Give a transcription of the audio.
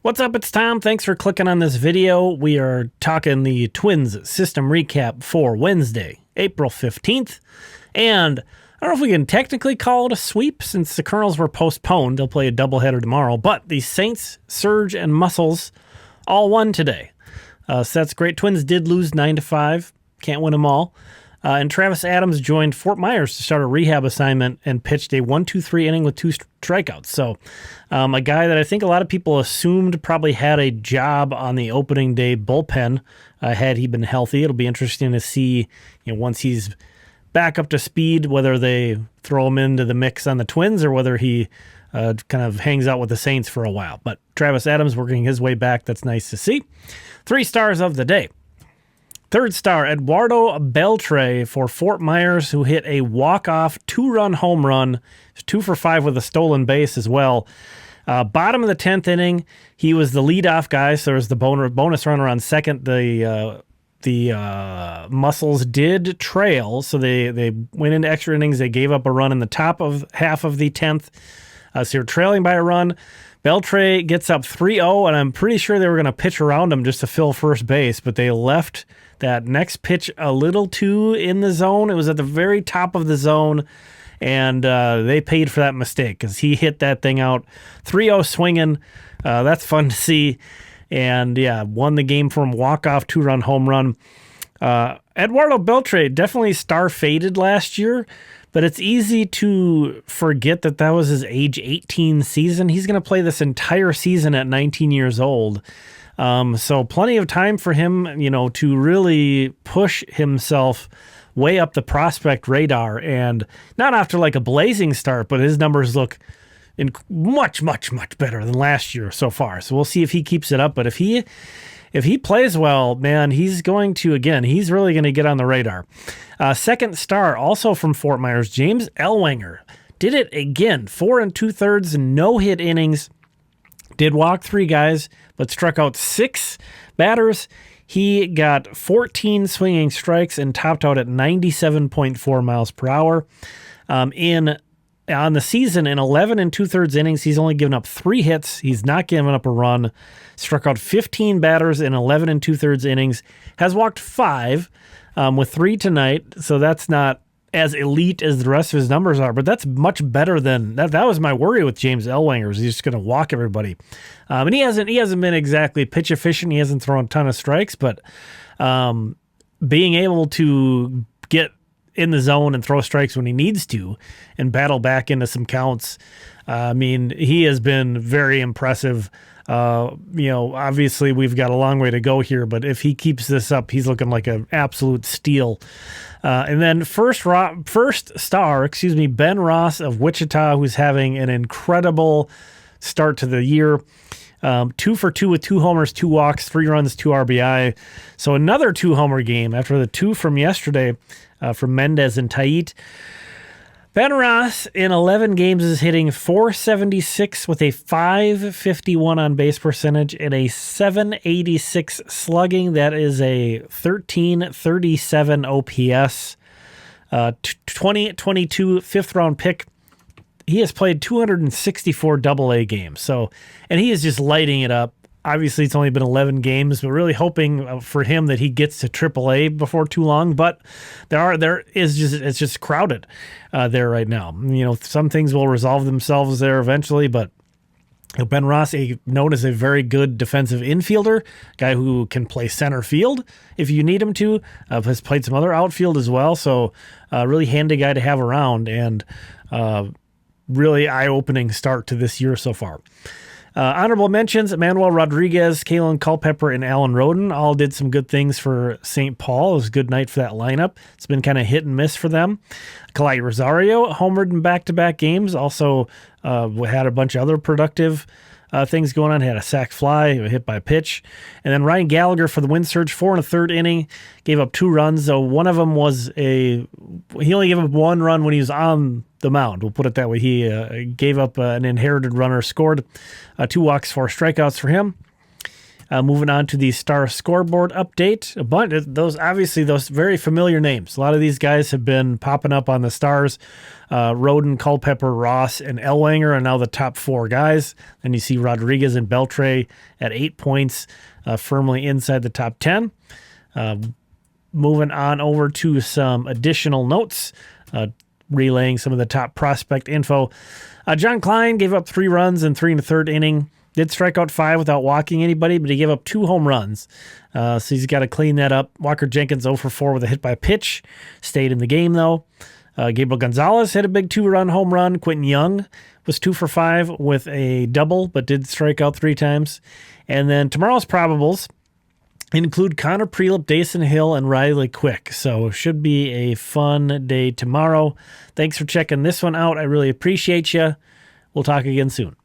What's up? It's Tom. Thanks for clicking on this video. We are talking the Twins system recap for Wednesday, April 15th. And I don't know if we can technically call it a sweep since the Colonels were postponed. They'll play a doubleheader tomorrow. But the Saints, Surge, and Muscles all won today. So that's great. Twins did lose 9-5. Can't win them all. And Travis Adams joined Fort Myers to start a rehab assignment and pitched a 1-2-3 inning with 2 strikeouts. So a guy that I think a lot of people assumed probably had a job on the opening day bullpen had he been healthy. It'll be interesting to see, once he's back up to speed, whether they throw him into the mix on the Twins or whether he kind of hangs out with the Saints for a while. But Travis Adams working his way back. That's nice to see. 3 stars of the day. Third star, Eduardo Beltre for Fort Myers, who hit a walk-off 2-run home run, 2 for 5 with a stolen base as well. Bottom of the 10th inning, he was the leadoff guy, so there was the bonus runner on second. The Muscles did trail, so they went into extra innings. They gave up a run in the top of half of the 10th, so you're trailing by a run. Beltre gets up 3-0, and I'm pretty sure they were going to pitch around him just to fill first base, but they left that next pitch a little too in the zone. It was at the very top of the zone, and they paid for that mistake because he hit that thing out 3-0 swinging. That's fun to see. And, won the game from walk-off 2-run home run. Eduardo Beltre definitely star-faded last year, but it's easy to forget that was his age 18 season. He's going to play this entire season at 19 years old. So plenty of time for him, to really push himself way up the prospect radar, and not after like a blazing start, but his numbers look much, much, much better than last year so far. So we'll see if he keeps it up. But if he plays well, man, he's really going to get on the radar. Second star, also from Fort Myers, James Ellwanger. Did it again. 4 2/3 no-hit innings. Did walk 3 guys, but struck out 6 batters. He got 14 swinging strikes and topped out at 97.4 miles per hour. On the season, in 11 2/3 innings, he's only given up 3 hits. He's not given up a run. Struck out 15 batters in 11 2/3 innings. Has walked 5 with 3 tonight, so that's not as elite as the rest of his numbers are, but that's much better than that. That was my worry with James Ellwanger. He's just going to walk everybody, and he hasn't been exactly pitch efficient. He hasn't thrown a ton of strikes, but being able to get in the zone and throw strikes when he needs to and battle back into some counts, he has been very impressive. Obviously we've got a long way to go here, but if he keeps this up, he's looking like an absolute steal. And then first star, Ben Ross of Wichita, who's having an incredible start to the year. 2 for 2 with 2 homers, 2 walks, 3 runs, 2 RBI. So another 2-homer game after the 2 from yesterday from Mendez and Tait. Ben Ross in 11 games is hitting .476 with a .551 on base percentage and a .786 slugging. That is a .1337 OPS. 2022 fifth-round pick. He has played 264 AA games. And he is just lighting it up. Obviously, it's only been 11 games, but really hoping for him that he gets to AAA before too long. But it's just crowded there right now. Some things will resolve themselves there eventually, but Ben Ross, known as a very good defensive infielder, guy who can play center field if you need him to, has played some other outfield as well. So really handy guy to have around, and really eye-opening start to this year so far. Honorable mentions, Manuel Rodriguez, Kalen Culpepper, and Alan Roden all did some good things for St. Paul. It was a good night for that lineup. It's been kind of hit and miss for them. Kalai Rosario homered in back-to-back games. Also had a bunch of other productive things going on. Had a sac fly, hit by a pitch. And then Ryan Gallagher for the Wind Surge, 4 1/3 inning, gave up 2 runs. So one of them was he only gave up 1 run when he was on the mound. We'll put it that way. He gave up an inherited runner, scored 2 walks, 4 strikeouts for him. Moving on to the star scoreboard update. A bunch of those, obviously, those very familiar names. A lot of these guys have been popping up on the stars. Roden, Culpepper, Ross, and Ellwanger are now the top 4 guys. Then you see Rodriguez and Beltre at 8 points, firmly inside the top 10. Moving on over to some additional notes, relaying some of the top prospect info. John Klein gave up 3 runs in 3 1/3 inning. Did strike out 5 without walking anybody, but he gave up 2 home runs. So he's got to clean that up. Walker Jenkins 0 for 4 with a hit by pitch. Stayed in the game, though. Gabriel Gonzalez hit a big 2-run home run. Quentin Young was 2 for 5 with a double, but did strike out 3 times. And then tomorrow's probables include Connor Prelip, Dason Hill, and Riley Quick. So should be a fun day tomorrow. Thanks for checking this one out. I really appreciate you. We'll talk again soon.